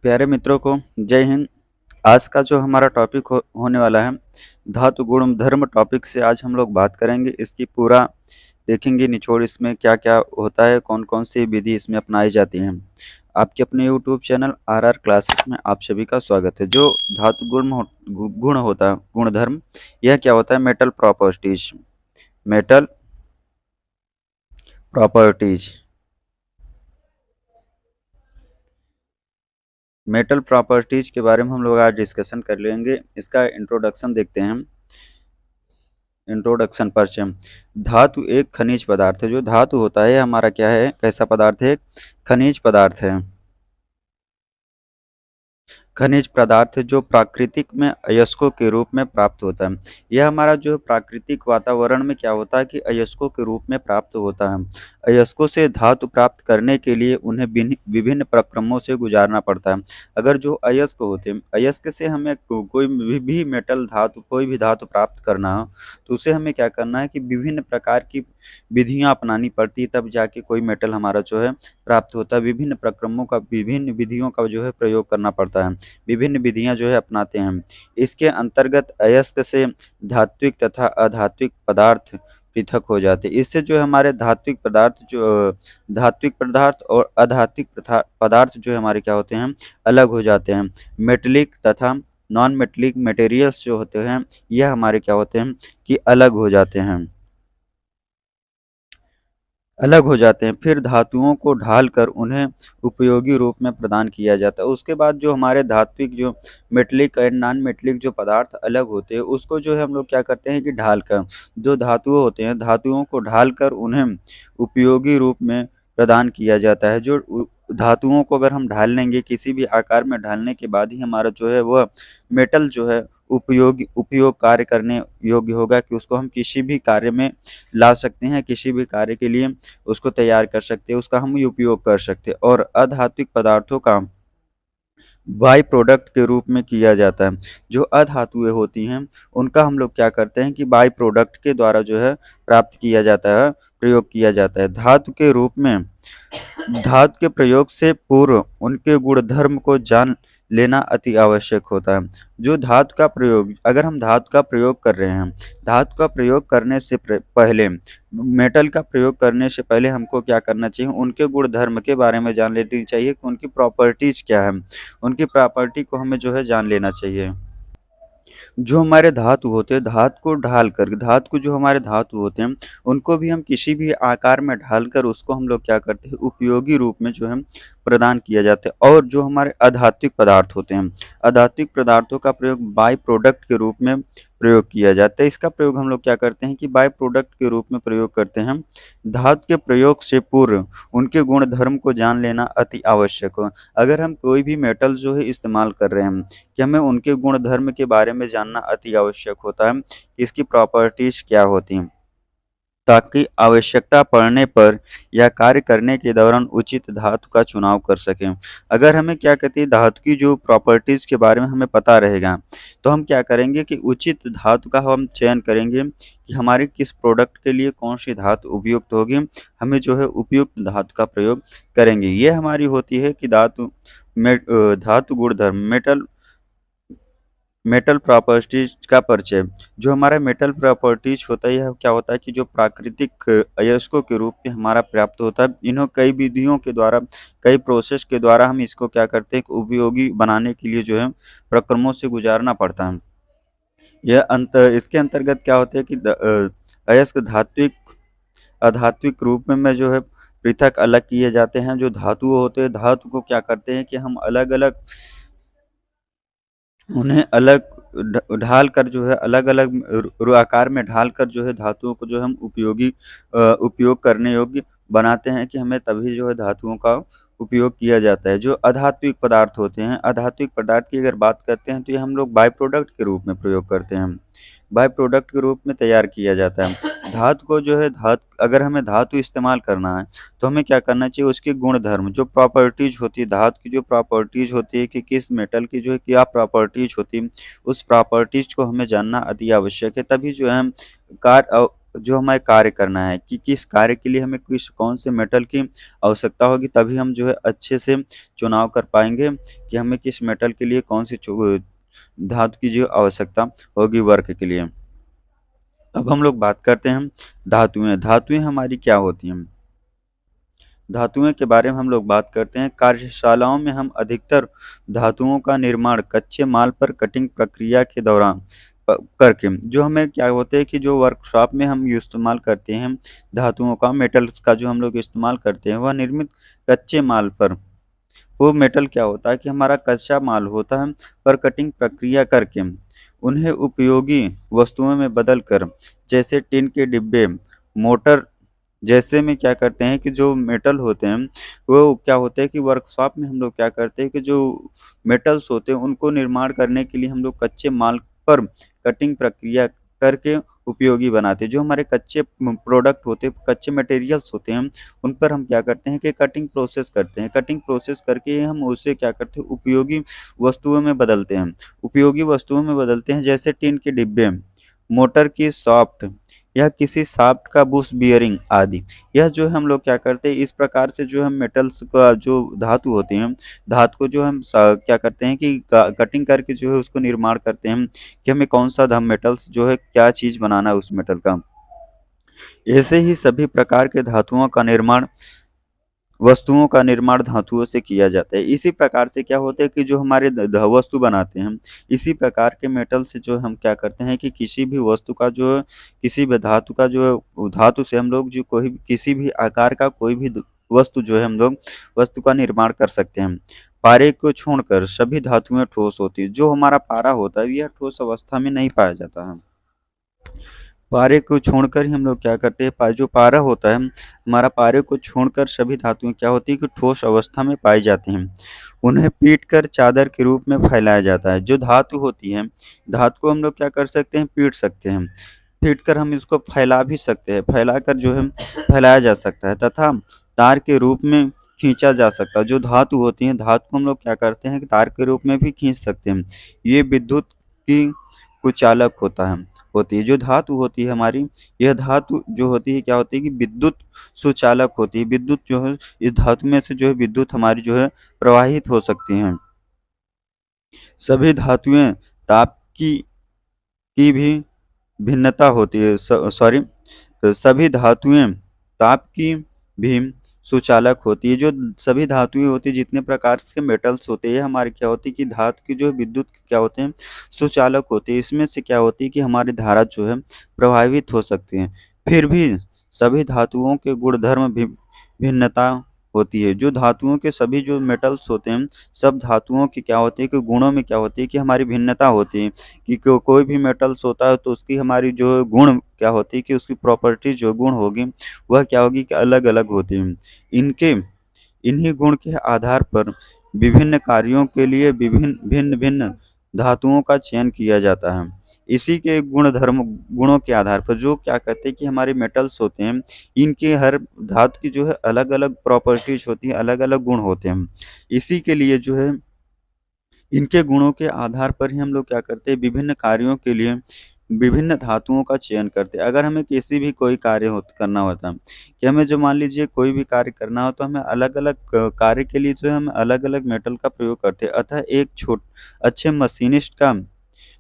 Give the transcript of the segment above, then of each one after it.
प्यारे मित्रों को जय हिंद। आज का जो हमारा टॉपिक होने वाला है धातु गुण धर्म टॉपिक से आज हम लोग बात करेंगे। इसकी पूरा देखेंगे निचोड़, इसमें क्या क्या होता है, कौन कौन सी विधि इसमें अपनाई जाती हैं। आपके अपने यूट्यूब चैनल आर क्लासेस में आप सभी का स्वागत है। जो धातु गुण होता है, गुण धर्म, यह क्या होता है? मेटल प्रॉपर्टीज मेटल प्रॉपर्टीज के बारे में हम लोग आज डिस्कशन कर लेंगे। इसका इंट्रोडक्शन देखते हैं हम। इंट्रोडक्शन परिचय। धातु एक खनिज पदार्थ है। जो धातु होता है हमारा क्या है, कैसा पदार्थ है? खनिज पदार्थ है। खनिज पदार्थ जो प्राकृतिक में अयस्कों के रूप में प्राप्त होता है। यह हमारा जो प्राकृतिक वातावरण में क्या होता है कि अयस्कों के रूप में प्राप्त होता है। अयस्कों से धातु प्राप्त करने के लिए उन्हें विभिन्न प्रक्रमों से गुजारना पड़ता है। अगर जो अयस्क होते हैं, अयस्क से हमें कोई भी मेटल धातु, कोई भी धातु प्राप्त करना हो तो उसे हमें क्या करना है कि विभिन्न प्रकार की विधियां अपनानी पड़ती है, तब जाके कोई मेटल हमारा जो है प्राप्त होता है। विभिन्न प्रक्रमों का, विभिन्न विधियों का जो है प्रयोग करना पड़ता है, विभिन्न विधियां जो है अपनाते हैं। इसके अंतर्गत अयस्क से धात्विक तथा अधात्विक पदार्थ पृथक हो जाते हैं। इससे जो है हमारे धात्विक पदार्थ और अधात्विक पदार्थ जो है हमारे क्या होते हैं, अलग हो जाते हैं। मेटेलिक तथा नॉन मेटेलिक मटेरियल्स जो होते हैं यह हमारे क्या होते हैं कि अलग हो जाते हैं, अलग हो जाते हैं। फिर धातुओं को ढालकर उन्हें उपयोगी रूप में प्रदान किया जाता है। उसके बाद जो हमारे धात्विक, जो मेटलिक एंड नॉन मेटलिक जो पदार्थ अलग होते हैं, उसको जो है हम लोग क्या करते हैं कि ढालकर, जो धातुओं होते हैं धातुओं को ढालकर उन्हें उपयोगी रूप में प्रदान किया जाता है। जो धातुओं को अगर हम ढाल लेंगे, किसी भी आकार में ढालने के बाद ही हमारा जो है वह मेटल जो है उपयोग कार्य करने योग्य होगा, कि उसको हम किसी भी कार्य में ला सकते हैं, किसी भी कार्य के लिए उसको तैयार कर सकते हैं, उसका हम उपयोग कर सकते हैं। और अधात्विक पदार्थों का बाई प्रोडक्ट के रूप में किया जाता है। जो अधातुएं होती हैं उनका हम लोग क्या करते हैं कि बाई प्रोडक्ट के द्वारा जो है प्राप्त किया जाता है, प्रयोग किया जाता है। धातु के रूप में धातु के प्रयोग से पूर्व उनके गुणधर्म को जान लेना अति आवश्यक होता है। जो धातु का प्रयोग, अगर हम धातु का प्रयोग कर रहे हैं, धातु का प्रयोग करने से पहले, मेटल का प्रयोग करने से पहले हमको क्या करना चाहिए, उनके गुणधर्म के बारे में जान लेनी चाहिए कि उनकी प्रॉपर्टीज क्या है। उनकी प्रॉपर्टी को हमें जो है जान लेना चाहिए। जो हमारे धातु होते हैं, धातु को ढालकर, धातु को जो हमारे धातु होते हैं उनको भी हम किसी भी आकार में ढालकर उसको हम लोग क्या करते हैं, उपयोगी रूप में जो है प्रदान किया जाता है। और जो हमारे अधात्विक पदार्थ होते हैं, अधात्विक पदार्थों का प्रयोग बाई प्रोडक्ट के रूप में प्रयोग किया जाता है। इसका प्रयोग हम लोग क्या करते हैं कि बाई प्रोडक्ट के रूप में प्रयोग करते हैं। धातु के प्रयोग से पूर्व उनके गुण धर्म को जान लेना अति आवश्यक हो। अगर हम कोई भी मेटल जो है इस्तेमाल कर रहे हैं, कि हमें उनके गुण धर्म के बारे में जानना अति आवश्यक होता है, कि इसकी प्रॉपर्टीज क्या होती हैं, ताकि आवश्यकता पड़ने पर या कार्य करने के दौरान उचित धातु का चुनाव कर सकें। अगर हमें क्या कहते हैं, धातु की जो प्रॉपर्टीज के बारे में हमें पता रहेगा तो हम क्या करेंगे कि उचित धातु का हम चयन करेंगे, कि हमारे किस प्रोडक्ट के लिए कौन सी धातु उपयुक्त होगी, हमें जो है उपयुक्त धातु का प्रयोग करेंगे। ये हमारी होती है कि धातु गुणधर्म, मेटल प्रॉपर्टीज का परिचय। जो हमारा मेटल प्रॉपर्टीज होता है, यह क्या होता है कि जो प्राकृतिक अयस्कों के रूप में हमारा प्राप्त होता है। इन्हों कई विधियों के द्वारा, कई प्रोसेस के द्वारा हम इसको क्या करते हैं, उपयोगी बनाने के लिए जो है प्रक्रमों से गुजारना पड़ता है। इसके अंतर्गत क्या होता है कि अयस्क धात्विक अधात्विक रूप में जो है पृथक अलग किए जाते हैं। जो धातु होते हैं, धातु को क्या करते हैं कि हम अलग अलग, उन्हें अलग ढाल कर जो है अलग अलग आकार में ढाल कर जो है धातुओं को जो हम उपयोग करने योग्य बनाते हैं, कि हमें तभी जो है धातुओं का उपयोग किया जाता है। जो अधात्विक पदार्थ होते हैं, अधात्विक पदार्थ की अगर बात करते हैं तो ये हम लोग बाय प्रोडक्ट के रूप में प्रयोग करते हैं, बाय प्रोडक्ट के रूप में तैयार किया जाता है। धातु को जो है, अगर हमें धातु इस्तेमाल करना है तो हमें क्या करना चाहिए, उसके गुण धर्म, जो प्रॉपर्टीज होती है, धातु की जो प्रॉपर्टीज होती है कि किस मेटल की जो है क्या प्रॉपर्टीज होती है, उस प्रॉपर्टीज को हमें जानना अति आवश्यक है। तभी जो है हम कार्य जो हमें कार्य करना है कि किस कार्य के लिए हमें किस कौन से मेटल की आवश्यकता होगी, तभी हम जो है अच्छे से चुनाव कर पाएँगे कि हमें किस मेटल के लिए कौन सी धातु की जो आवश्यकता होगी वर्क के लिए। अब हम लोग बात करते हैं धातुएँ। धातुएँ हमारी क्या होती हैं? धातुएँ के बारे में हम लोग बात करते हैं। कार्यशालाओं में हम अधिकतर धातुओं का निर्माण कच्चे माल पर कटिंग प्रक्रिया के दौरान करके जो हमें क्या होता है कि जो वर्कशॉप में हम इस्तेमाल करते हैं धातुओं का, मेटल्स का जो हम लोग इस्तेमाल करते हैं, वह निर्मित कच्चे माल पर, वो मेटल क्या होता है कि हमारा कच्चा माल होता है, पर कटिंग प्रक्रिया करके उन्हें उपयोगी वस्तुओं में बदल कर, जैसे टिन के डिब्बे, मोटर जैसे में क्या करते हैं कि जो मेटल होते हैं, वो क्या होता है कि वर्कशॉप में हम लोग क्या करते हैं कि जो मेटल्स होते हैं, उनको निर्माण करने के लिए हम लोग कच्चे माल पर कटिंग प्रक्रिया करके उपयोगी बनाते हैं। जो हमारे कच्चे प्रोडक्ट होते हैं, कच्चे मटेरियल्स होते हैं, उन पर हम क्या करते हैं कि कटिंग प्रोसेस करते हैं। कटिंग प्रोसेस करके हम उसे क्या करते हैं, उपयोगी वस्तुओं में बदलते हैं। उपयोगी वस्तुओं में बदलते हैं जैसे टिन के डिब्बे, मोटर की शाफ्ट या किसी शाफ्ट का बुश बियरिंग आदि। यह जो है हम लोग क्या करते हैं, इस प्रकार से जो हम मेटल्स का जो धातु होती हैं, धातु को जो हम क्या करते हैं कि कटिंग करके जो है उसको निर्माण करते हैं कि हमें कौन सा मेटल्स जो है क्या चीज़ बनाना है उस मेटल का। ऐसे ही सभी प्रकार के धातुओं का निर्माण, वस्तुओं का निर्माण धातुओं से किया जाता है। इसी प्रकार से क्या होता है कि जो हमारे वस्तु बनाते हैं, इसी प्रकार के मेटल से जो हम क्या करते हैं कि किसी भी वस्तु का जो है, किसी भी धातु का जो है, धातु से हम लोग जो कोई भी किसी भी आकार का कोई भी वस्तु जो है हम लोग वस्तु का निर्माण कर सकते हैं। पारे को छोड़कर सभी धातुएं ठोस होती है। जो हमारा पारा होता है, यह ठोस अवस्था में नहीं पाया जाता है। पारे को छोड़कर ही हम लोग क्या करते हैं, जो पारा होता है, हमारा पारे को छोड़कर सभी धातुएं क्या होती है कि ठोस अवस्था में पाई जाती हैं। उन्हें पीट कर चादर के रूप में फैलाया जाता है। जो धातु होती है, धातु को हम लोग क्या कर सकते हैं, पीट सकते हैं। पीट कर हम इसको फैला भी सकते हैं, फैलाकर जो है फैलाया जा सकता है, तथा तार के रूप में खींचा जा सकता है। जो धातु होती है, धातु को हम लोग क्या करते हैं कि तार के रूप में भी खींच सकते हैं। ये विद्युत की कुचालक होती है। जो धातु होती है हमारी, यह धातु जो होती है क्या होती है कि विद्युत सुचालक होती है। विद्युत जो है, इस धातु में से जो है विद्युत हमारी जो है प्रवाहित हो सकती हैं। सभी धातुएं ताप की भी भिन्नता होती है। सॉरी, सभी धातुएं ताप की भी सुचालक होती है। जो सभी धातुएं होती है, जितने प्रकार के मेटल्स होते हैं, हमारे क्या होती है कि धातु की जो विद्युत क्या होते हैं, सुचालक होते हैं। इसमें से क्या होती है कि हमारी धारा जो है प्रभावित हो सकती है। फिर भी सभी धातुओं के गुणधर्म भी भिन्नता होती है। जो धातुओं के सभी जो मेटल्स होते हैं, सब धातुओं की क्या होती है कि गुणों में क्या होती है कि हमारी भिन्नता होती है। कि कोई भी मेटल्स होता है तो उसकी हमारी जो गुण क्या होती है कि उसकी प्रॉपर्टीज जो गुण होगी, वह क्या होगी कि अलग अलग होती है। इनके इन्हीं गुण के आधार पर विभिन्न कार्यों के लिए विभिन्न भिन्न भिन्न धातुओं का चयन किया जाता है। इसी के गुणों के आधार पर जो क्या कहते हैं कि हमारे मेटल्स होते हैं, इनके हर धातु की जो है अलग अलग प्रॉपर्टीज होती है, अलग अलग गुण होते हैं। इसी के लिए जो है इनके गुणों के आधार पर ही हम लोग क्या करते हैं, विभिन्न कार्यों के लिए विभिन्न धातुओं का चयन करते हैं। अगर हमें किसी भी कोई कार्य करना होता है कि हमें जो मान लीजिए कोई भी कार्य करना हो, तो हमें अलग अलग कार्य के लिए जो है हम अलग अलग मेटल का प्रयोग करते हैं। अतः एक अच्छे मशीनिस्ट का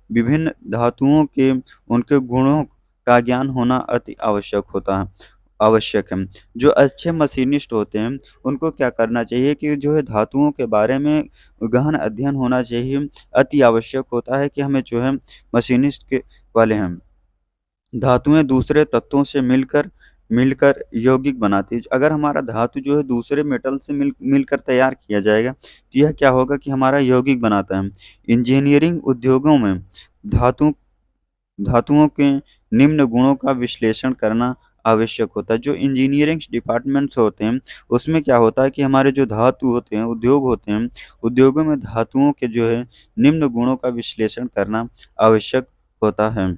विभिन्न धातुओं के उनके गुणों का ज्ञान होना अति आवश्यक है। जो अच्छे मशीनिस्ट होते हैं, उनको क्या करना चाहिए कि जो है धातुओं के बारे में गहन अध्ययन होना चाहिए। अति आवश्यक होता है कि हमें जो है मशीनिस्ट के वाले हैं। धातुएं दूसरे तत्वों से मिलकर मिलकर यौगिक बनाती है। अगर हमारा धातु जो है दूसरे मेटल से मिलकर तैयार किया जाएगा, तो यह क्या होगा कि हमारा यौगिक बनाता है। इंजीनियरिंग उद्योगों में धातु धातुओं के निम्न गुणों का विश्लेषण करना आवश्यक होता है। जो इंजीनियरिंग डिपार्टमेंट्स होते हैं, उसमें क्या होता है कि हमारे जो धातु होते हैं, उद्योग होते हैं, उद्योगों में धातुओं के जो है निम्न गुणों का विश्लेषण करना आवश्यक होता है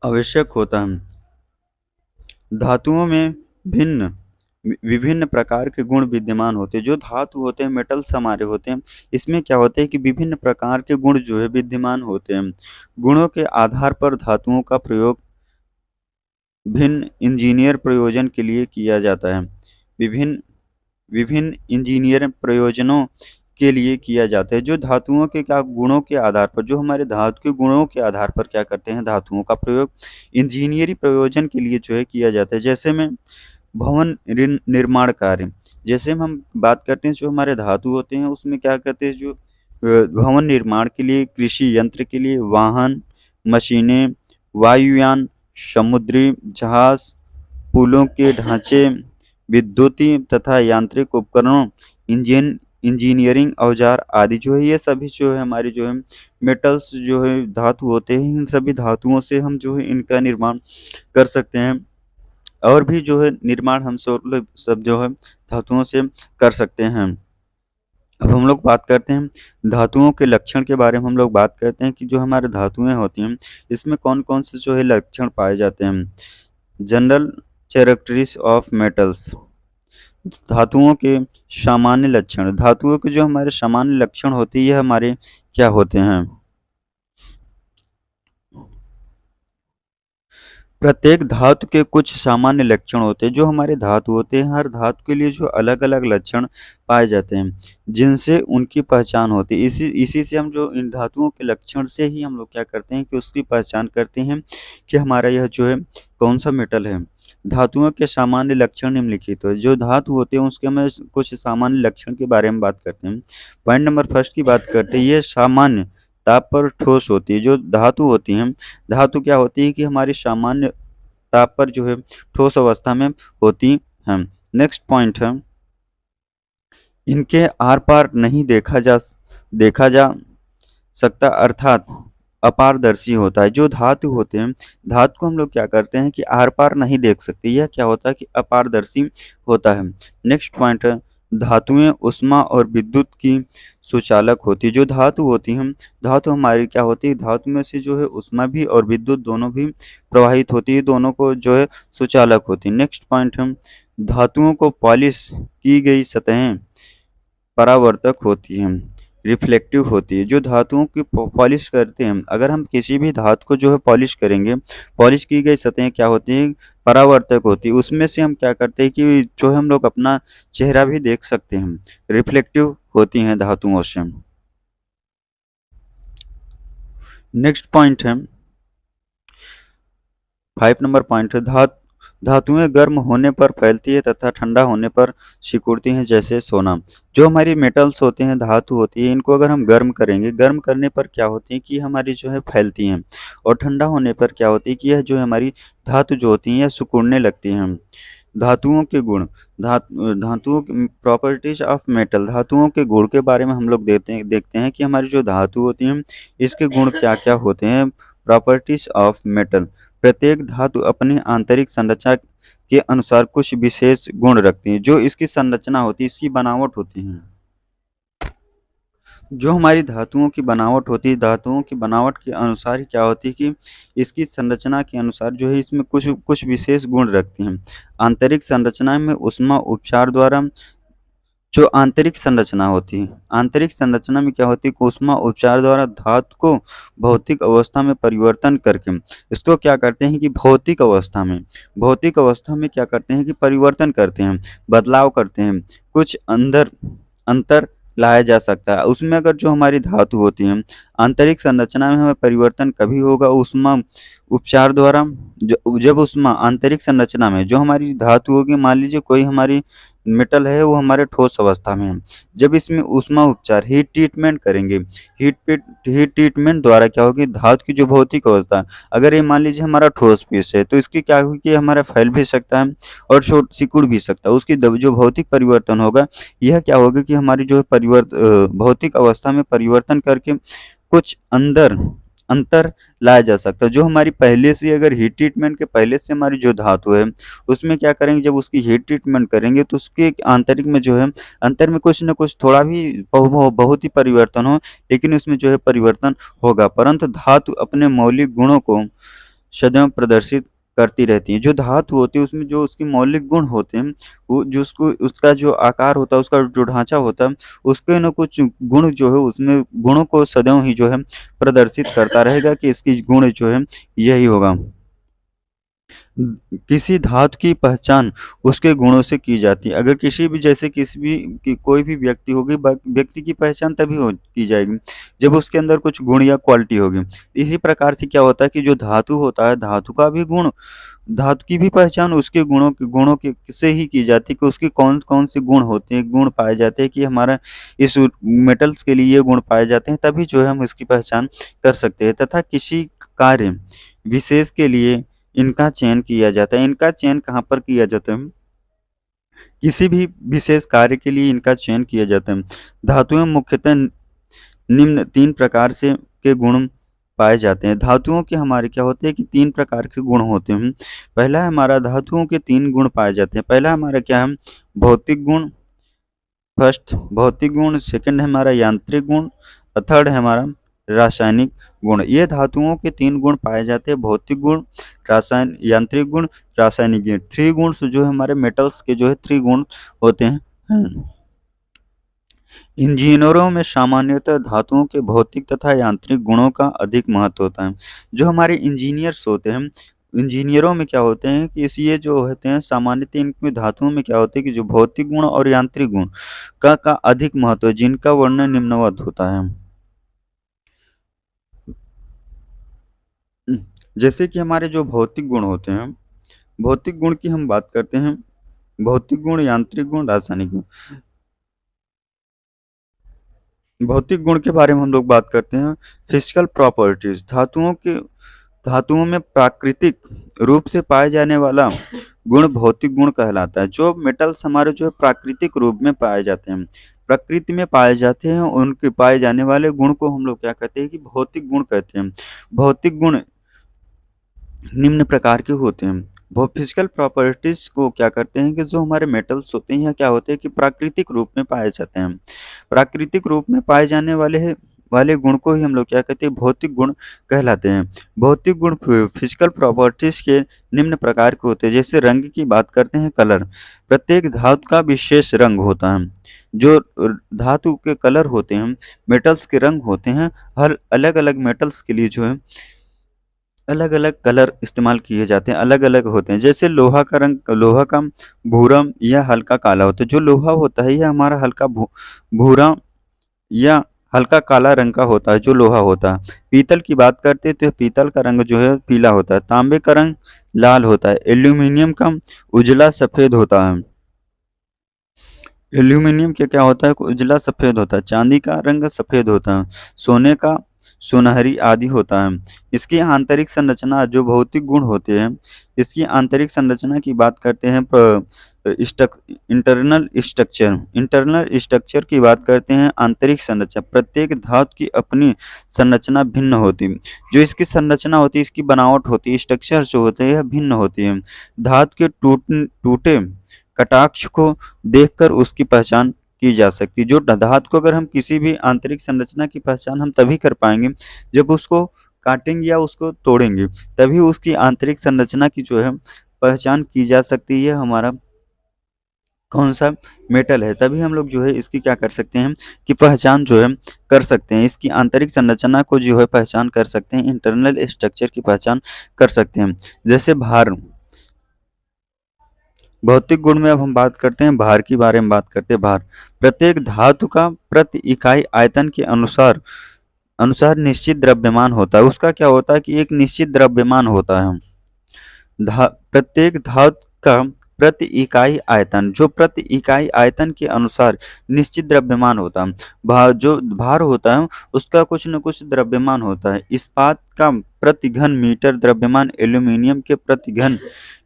आवश्यक होता है। धातुओं में विभिन्न प्रकार के गुण विद्यमान होते हैं। जो धातु होते हैं, मेटल्स हमारे होते हैं, इसमें क्या होता है कि विभिन्न प्रकार के गुण जो है विद्यमान होते हैं। गुणों के आधार पर धातुओं का प्रयोग भिन्न इंजीनियर प्रयोजन के लिए किया जाता है। विभिन्न विभिन्न इंजीनियर प्रयोजनों के लिए किया जाता है। जो धातुओं के क्या गुणों के आधार पर, जो हमारे धातु के गुणों के आधार पर क्या करते हैं, धातुओं का प्रयोग इंजीनियरी प्रयोजन के लिए जो है किया जाता है। जैसे में भवन निर्माण कार्य, जैसे में हम बात करते हैं जो हमारे धातु होते हैं उसमें क्या करते हैं, जो भवन निर्माण के लिए, कृषि यंत्र के लिए, वाहन, मशीनें, वायुयान, समुद्री जहाज, पुलों के ढांचे, विद्युतीय तथा यांत्रिक उपकरणों, इंजीनियरिंग औजार आदि जो है, ये सभी जो है हमारे जो है मेटल्स जो है धातु होते हैं। इन सभी धातुओं से हम जो है इनका निर्माण कर सकते हैं। और भी जो है निर्माण हम सब जो है धातुओं से कर सकते हैं। अब हम लोग बात करते हैं धातुओं के लक्षण के बारे में। हम लोग बात करते हैं कि जो हमारे धातुएं होती हैं इसमें कौन कौन से जो है लक्षण पाए जाते हैं। जनरल कैरेक्टरिस्टिक्स ऑफ मेटल्स, धातुओं के सामान्य लक्षण। धातुओं के जो हमारे सामान्य लक्षण होते हैं ये हमारे क्या होते हैं। प्रत्येक धातु के कुछ सामान्य लक्षण होते हैं। जो हमारे धातु होते हैं हर धातु के लिए जो अलग अलग लक्षण पाए जाते हैं जिनसे उनकी पहचान होती है। इसी इसी से हम जो इन धातुओं के लक्षण से ही हम लोग क्या करते हैं कि उसकी पहचान करते हैं कि हमारा यह जो है कौन सा मेटल है। धातुओं के सामान्य लक्षण निम्नलिखित है। जो धातु होते हैं उसके हम कुछ सामान्य लक्षण के बारे में बात करते हैं। पॉइंट नंबर फर्स्ट की बात करते हैं, ये सामान्य ताप पर ठोस होती है। जो धातु होती हैं, धातु क्या होती है कि हमारी सामान्य ताप पर जो है ठोस अवस्था में होती हैं। नेक्स्ट पॉइंट है, इनके आर पार नहीं देखा जा सकता, अर्थात अपारदर्शी होता है। जो धातु होते हैं, धातु को हम लोग क्या करते हैं कि आर पार नहीं देख सकते, यह क्या होता है कि अपारदर्शी होता है। नेक्स्ट पॉइंट है, धातुएं उष्मा और विद्युत की सुचालक होती है। जो धातु होती हैं, धातु हमारी क्या होती है, धातु में से जो है उष्मा भी और विद्युत दोनों भी प्रवाहित होती है, दोनों को जो है सुचालक होती है। नेक्स्ट पॉइंट है, धातुओं को पॉलिश की गई सतहें परावर्तक होती हैं, रिफ्लेक्टिव होती है। जो धातुओं की पॉलिश करते हैं, अगर हम किसी भी धातु को जो है पॉलिश करेंगे, पॉलिश की गई सतहें क्या होती हैं, परावर्तक होती है। उसमें से हम क्या करते हैं कि जो है हम लोग अपना चेहरा भी देख सकते हैं, रिफ्लेक्टिव होती हैं धातुओं से। नेक्स्ट पॉइंट है 5 नंबर पॉइंट है, धातुएं गर्म होने पर फैलती है तथा ठंडा होने पर सिकुड़ती हैं, जैसे सोना। जो हमारी मेटल्स होते हैं, धातु होती है, इनको अगर हम गर्म करेंगे, गर्म करने पर क्या होती है कि हमारी जो है फैलती हैं, और ठंडा होने पर क्या होती है कि यह जो है हमारी धातु जो होती हैं सिकुड़ने लगती हैं। धातुओं के गुण, धातुओं की प्रॉपर्टीज ऑफ मेटल, धातुओं के गुण के बारे में हम लोग देखते हैं कि हमारी जो धातु होती हैं इसके गुण क्या क्या होते हैं। प्रॉपर्टीज ऑफ मेटल, प्रत्येक धातु अपनी आंतरिक संरचना के अनुसार कुछ विशेष गुण रखती है। जो इसकी संरचना होती है, इसकी बनावट होती है, जो हमारी धातुओं की बनावट होती है, धातुओं की बनावट के अनुसार ही क्या होती है कि इसकी संरचना के अनुसार जो है इसमें कुछ कुछ विशेष गुण रखती हैं। आंतरिक संरचना में ऊष्मा उपचार द्वारा, जो आंतरिक संरचना होती है, आंतरिक संरचना में क्या होती है, ऊष्मा उपचार द्वारा धातु को भौतिक अवस्था में परिवर्तन करके, इसको क्या करते हैं कि भौतिक अवस्था में क्या करते हैं कि परिवर्तन करते हैं, बदलाव करते हैं, कुछ अंतर लाया जा सकता है उसमें। अगर जो हमारी धातु होती है, आंतरिक संरचना में हमें परिवर्तन कभी होगा ऊष्मा उपचार द्वारा, जब ऊष्मा आंतरिक संरचना में जो हमारी धातु होगी, मान लीजिए कोई हमारी मेटल है वो हमारे ठोस अवस्था में है, जब इसमें ऊष्मा उपचार हीट ट्रीटमेंट करेंगे, हीट ट्रीटमेंट द्वारा क्या होगी, धातु की जो भौतिक अवस्था, अगर ये मान लीजिए हमारा ठोस पीस है तो इसकी क्या होगी कि हमारा फैल भी सकता है और सिकुड़ भी सकता है। उसकी जो भौतिक परिवर्तन होगा, यह क्या होगा कि हमारी जो भौतिक अवस्था में परिवर्तन करके कुछ अंतर लाया जा सकता है। जो हमारी पहले से, अगर हीट ट्रीटमेंट के पहले से हमारी जो धातु है उसमें क्या करेंगे, जब उसकी हीट ट्रीटमेंट करेंगे तो उसके आंतरिक में जो है अंतर में कुछ न कुछ थोड़ा भी बहुत ही परिवर्तन हो, लेकिन उसमें जो है परिवर्तन होगा, परंतु धातु अपने मौलिक गुणों को सदैव प्रदर्शित करती रहती है। जो धातु होती है उसमें जो उसकी मौलिक गुण होते हैं, वो जो उसका जो आकार होता है, उसका जो ढांचा होता है, उसके न कुछ गुण जो है उसमें गुणों को सदैव ही जो है प्रदर्शित करता रहेगा कि इसकी गुण जो है यही होगा। किसी धातु की पहचान उसके गुणों से की जाती है। अगर किसी भी जैसे किसी भी कि कोई भी व्यक्ति होगी, व्यक्ति की पहचान तभी हो की जाएगी जब उसके अंदर कुछ गुण या क्वालिटी होगी। इसी प्रकार से क्या होता है कि जो धातु होता है, धातु की भी पहचान उसके गुणों के से ही की जाती है कि उसके कौन कौन से गुण होते हैं, गुण पाए जाते हैं कि हमारा इस मेटल्स के लिए ये गुण पाए जाते हैं, तभी जो है हम इसकी पहचान कर सकते हैं। तथा किसी कार्य विशेष के लिए इनका चयन किया जाता है। इनका चयन कहाँ पर किया जाता है? किसी भी विशेष कार्य के लिए इनका चयन किया जाता है। धातुएं मुख्यतः निम्न 3 प्रकार से के गुण पाए जाते हैं। धातुओं के हमारे क्या होते हैं कि 3 प्रकार के गुण होते हैं। पहला है हमारा धातुओं के 3 गुण पाए जाते हैं। पहला हमारा क्या है? भौतिक गुण, फर्स्ट भौतिक गुण, सेकंड है हमारा यांत्रिक गुण और थर्ड है हमारा रासायनिक गुण। ये धातुओं के 3 गुण पाए जाते हैं, भौतिक गुण, यांत्रिक गुण, रासायनिक गुण। 3 गुण जो है हमारे मेटल्स के जो है 3 गुण होते हैं। इंजीनियरों में सामान्यतः धातुओं के भौतिक तथा यांत्रिक गुणों का अधिक महत्व होता है। जो हमारे इंजीनियर्स होते हैं, इंजीनियरों में क्या होते हैं कि ये जो होते हैं सामान्यतः इनमें धातुओं में क्या होता है कि जो भौतिक गुण और यांत्रिक गुण का अधिक महत्व है, जिनका वर्णन निम्नवत होता है। जैसे कि हमारे जो भौतिक गुण होते हैं, भौतिक गुण की हम बात करते हैं, भौतिक गुण, यांत्रिक गुण, रासायनिक गुण। भौतिक गुण के बारे में हम लोग बात करते हैं। फिजिकल प्रॉपर्टीज, धातुओं में प्राकृतिक रूप से पाए जाने वाला गुण भौतिक गुण कहलाता है। जो मेटल्स हमारे जो है प्राकृतिक रूप में पाए जाते हैं, प्रकृति में पाए जाते हैं, उनके पाए जाने वाले गुण को हम लोग क्या कहते हैं कि भौतिक गुण कहते हैं। भौतिक गुण निम्न प्रकार के होते हैं। वो फिजिकल प्रॉपर्टीज को क्या करते हैं कि जो हमारे मेटल्स होते हैं या क्या होते हैं कि प्राकृतिक रूप में पाए जाते हैं। प्राकृतिक रूप में पाए जाने वाले गुण को ही हम लोग क्या कहते हैं? भौतिक गुण कहलाते हैं। भौतिक गुण फिजिकल प्रॉपर्टीज के निम्न प्रकार के होते हैं। जैसे रंग की बात करते हैं, कलर। प्रत्येक धातु का विशेष रंग होता है। जो धातु के कलर होते हैं, मेटल्स के रंग होते हैं, हर अलग अलग मेटल्स के लिए जो है अलग अलग कलर इस्तेमाल किए जाते हैं, अलग अलग होते हैं। जैसे लोहा का भूरा या हल्का काला होता है। जो लोहा होता है यह हमारा हल्का भूरा या हल्का काला रंग का होता है, जो लोहा होता है। पीतल की बात करते हैं तो पीतल का रंग जो है पीला होता है। तांबे का रंग लाल होता है। एल्यूमिनियम का उजला सफेद होता है। एल्यूमीनियम के क्या होता है? उजला सफ़ेद होता है। चांदी का रंग सफ़ेद होता है। सोने का सुनहरी आदि होता है। इसकी आंतरिक संरचना, जो भौतिक गुण होते हैं, इसकी आंतरिक संरचना की बात करते हैं। इंटरनल स्ट्रक्चर की बात करते हैं। आंतरिक संरचना, प्रत्येक धातु की अपनी संरचना भिन्न होती है। जो इसकी संरचना होती है, इसकी बनावट होती है, स्ट्रक्चर जो होते हैं यह भिन्न होती है। धातु के टूटे कटाक्ष को देखकर उसकी पहचान की जा सकती है। जो धातु को अगर हम किसी भी आंतरिक संरचना की पहचान हम तभी कर पाएंगे जब उसको काटेंगे या उसको तोड़ेंगे, तभी उसकी आंतरिक संरचना की जो है पहचान की जा सकती है। हमारा कौन सा मेटल है, तभी हम लोग जो है इसकी क्या कर सकते हैं कि पहचान जो है कर सकते हैं। इसकी आंतरिक संरचना को जो है पहचान कर सकते हैं, इंटरनल स्ट्रक्चर की पहचान कर सकते हैं। जैसे भार, भौतिक गुण में अब हम बात करते हैं भार की बारे में बात करते हैं। भार प्रत्येक धातु का प्रति इकाई आयतन के अनुसार अनुसार निश्चित द्रव्यमान होता है। उसका क्या होता है कि एक निश्चित द्रव्यमान होता है। प्रत्येक धातु का प्रति इकाई आयतन, जो प्रति इकाई आयतन के अनुसार निश्चित द्रव्यमान होता है। जो भार होता है उसका कुछ न कुछ द्रव्यमान होता है। इस्पात का प्रति घन मीटर द्रव्यमान एल्यूमीनियम के प्रति घन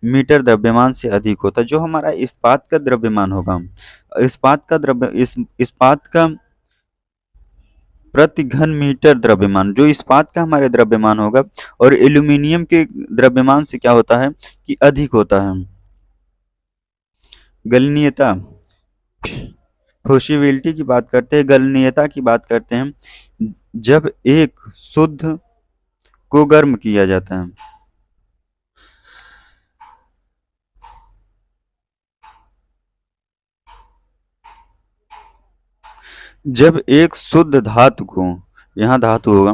मीटर द्रव्यमान से अधिक होता है। जो हमारा इस्पात का द्रव्यमान होगा, इस्पात का प्रति घन मीटर द्रव्यमान, जो इस्पात का हमारे द्रव्यमान होगा और एल्यूमीनियम के द्रव्यमान से क्या होता है कि अधिक होता है। गलनीयता, फ्यूसिबिलिटी की बात करते हैं, गलनीयता की बात करते हैं। जब एक शुद्ध को गर्म किया जाता है, जब एक शुद्ध धातु को, यहाँ धातु होगा,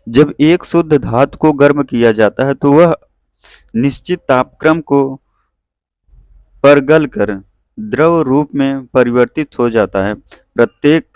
जब एक शुद्ध धातु को गर्म किया जाता है तो वह निश्चित तापक्रम को पर गलकर द्रव रूप में परिवर्तित हो जाता है। प्रत्येक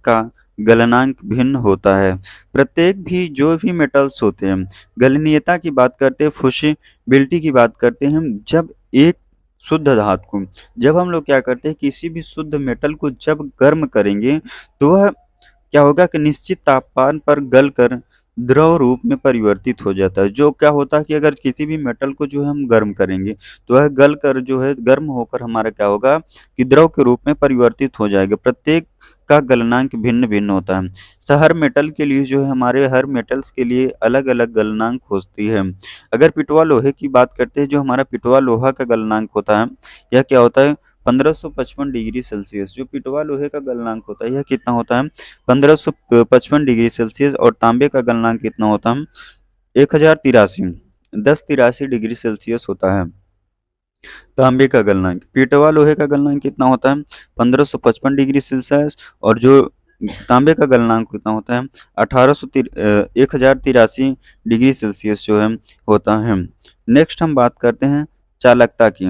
का गलनांक भिन्न होता है। प्रत्येक भी जो भी मेटल्स होते हैं, गलनीयता की बात करते हैं, फ्यूसिबिलिटी की बात करते हैं। जब एक शुद्ध धातु को जब हम लोग क्या करते हैं, किसी भी शुद्ध मेटल को जब गर्म करेंगे तो वह क्या होगा कि निश्चित तापमान पर गलकर द्रव रूप में परिवर्तित हो जाता है। जो क्या होता है कि अगर किसी भी मेटल को जो है हम गर्म करेंगे तो वह गल कर जो है गर्म होकर हमारा क्या होगा कि द्रव के रूप में परिवर्तित हो जाएगा। प्रत्येक का गलनांक भिन्न-भिन्न होता है। हर मेटल के लिए जो है हमारे हर मेटल्स के लिए अलग-अलग गलनांक होती है। अगर पिटवा लोहे की बात करते हैं, जो हमारा पिटवा लोहा का गलनांक होता है, यह क्या होता है 1555 डिग्री सेल्सियस। जो पिटवा लोहे का गलनांक होता है यह कितना होता है 1555 डिग्री सेल्सियस। और तांबे का गलनांक कितना होता है 1083 डिग्री सेल्सियस होता है तांबे का गलनांक। पिटवा लोहे का गलनांक कितना होता है 1555 डिग्री सेल्सियस। और जो तांबे का गलनांक कितना होता है 1083 डिग्री सेल्सियस जो है होता है। नेक्स्ट हम बात करते हैं चालकता की।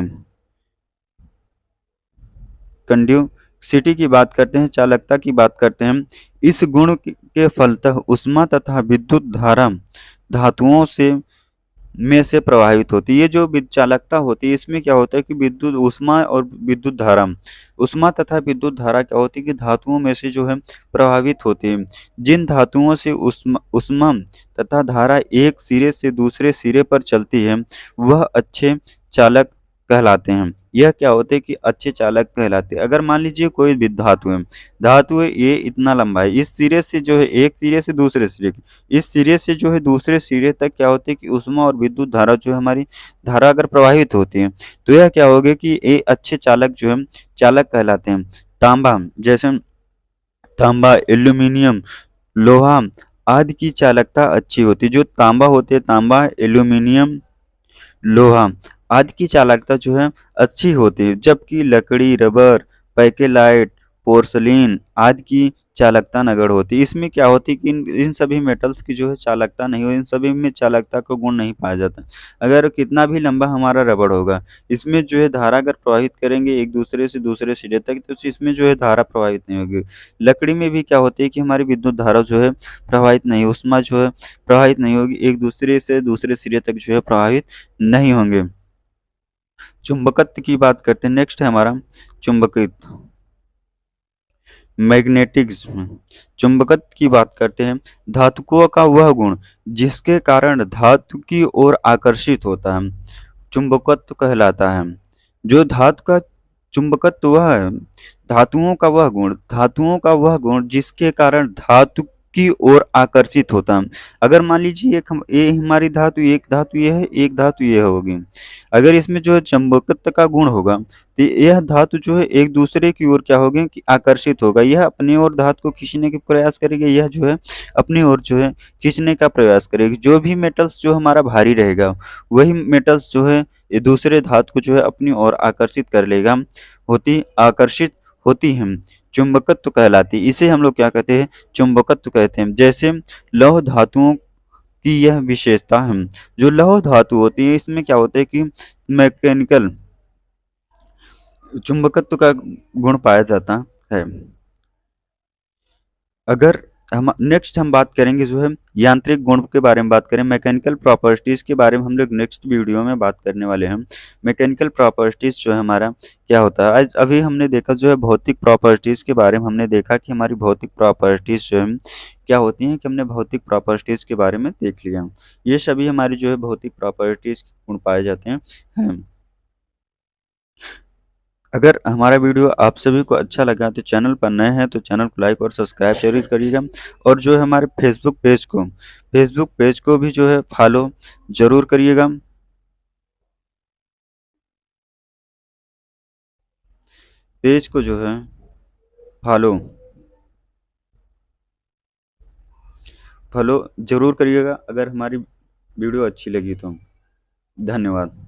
कंड्यूसिटी की बात करते हैं, चालकता की बात करते हैं। इस गुण के फलतः ऊष्मा तथा विद्युत धारा धातुओं से प्रवाहित होती है। ये जो चालकता होती है इसमें क्या होता है कि विद्युत ऊष्मा और विद्युत धारा, ऊष्मा तथा विद्युत धारा क्या होती है कि धातुओं में से जो है प्रभावित होती है। जिन धातुओं से ऊष्मा ऊष्मा तथा धारा एक सिरे से दूसरे सिरे पर चलती है वह अच्छे चालक कहलाते हैं। यह क्या होते हैं कि अच्छे चालक कहलाते हैं। अगर मान लीजिए कोई भी धातु है ये इतना लंबा है, इस सिरे से जो है एक सिरे से दूसरे सिरे, इस सिरे से जो है दूसरे सिरे तक क्या होती है कि ऊष्मा और विद्युत धारा जो है हमारी धारा अगर प्रवाहित होती है तो यह क्या होगा कि ये अच्छे चालक जो है चालक कहलाते हैं। तांबा, जैसे तांबा, एल्यूमीनियम, लोहा आदि की चालकता अच्छी होती है। जो तांबा होते हैं, तांबा, एल्यूमीनियम, लोहा आदि की चालकता जो है अच्छी होती है। जबकि लकड़ी, रबर, पैकेलाइट, पोर्सलीन आदि की चालकता नगण्य होती है। इसमें क्या होती है कि इन सभी मेटल्स की जो है चालकता नहीं हो, इन सभी में चालकता का गुण नहीं पाया जाता। अगर कितना भी लंबा हमारा रबड़ होगा, इसमें जो है धारा अगर प्रवाहित करेंगे एक दूसरे से दूसरे सिरे तक तो इसमें जो है धारा प्रवाहित नहीं होगी। लकड़ी में भी क्या होती है कि हमारी विद्युत धारा जो है प्रवाहित नहीं, ऊष्मा जो है प्रवाहित नहीं होगी, एक दूसरे से दूसरे सिरे तक जो है प्रवाहित नहीं होंगे। चुंबकत्व की बात करते हैं। नेक्स्ट है हमारा चुंबकत्व, मैग्नेटिज्म। चुंबकत्व की बात करते हैं। धातुओं का वह गुण जिसके कारण धातु की ओर आकर्षित होता है चुंबकत्व कहलाता है। जो धातु का चुंबकत्व वह है, धातुओं का वह गुण जिसके कारण धातु की ओर आकर्षित होता है। अगर मान लीजिए ये हमारी धातु, एक धातु ये है, एक धातु ये होगी। अगर इसमें जो है चुंबकत्व का गुण होगा तो यह धातु जो है एक दूसरे की ओर क्या होगी कि आकर्षित होगा। यह अपनी ओर धातु को खींचने का प्रयास करेगी, यह जो है अपनी ओर जो है खींचने का प्रयास करेगी। जो भी मेटल्स जो हमारा भारी रहेगा वही मेटल्स जो है ये दूसरे धातु को जो है अपनी ओर आकर्षित कर लेगा, आकर्षित होती हैं, चुंबकत्व कहलाती है। इसे हम लोग क्या कहते हैं चुंबकत्व कहते हैं। जैसे लौह धातुओं की यह विशेषता है। जो लौह धातु होती है इसमें क्या होता है कि मैकेनिकल चुंबकत्व का गुण पाया जाता है। अगर हम बात करेंगे जो है यांत्रिक गुण के बारे में बात करें, मैकेनिकल प्रॉपर्टीज के बारे में हम लोग नेक्स्ट वीडियो में बात करने वाले हैं। मैकेनिकल प्रॉपर्टीज जो है हमारा क्या होता है, आज अभी हमने देखा जो है भौतिक प्रॉपर्टीज के बारे में हमने देखा कि हमारी भौतिक प्रॉपर्टीज जो है क्या होती हैं, कि हमने भौतिक प्रॉपर्टीज के बारे में देख लिया। ये सभी हमारी जो है भौतिक प्रॉपर्टीज गुण पाए जाते हैं। अगर हमारा वीडियो आप सभी को अच्छा लगा तो चैनल पर नए हैं तो चैनल को लाइक और सब्सक्राइब जरूर करिएगा। और जो है हमारे फेसबुक पेज को भी जो है फॉलो जरूर करिएगा। पेज को जो है फॉलो फॉलो जरूर करिएगा अगर हमारी वीडियो अच्छी लगी तो। धन्यवाद।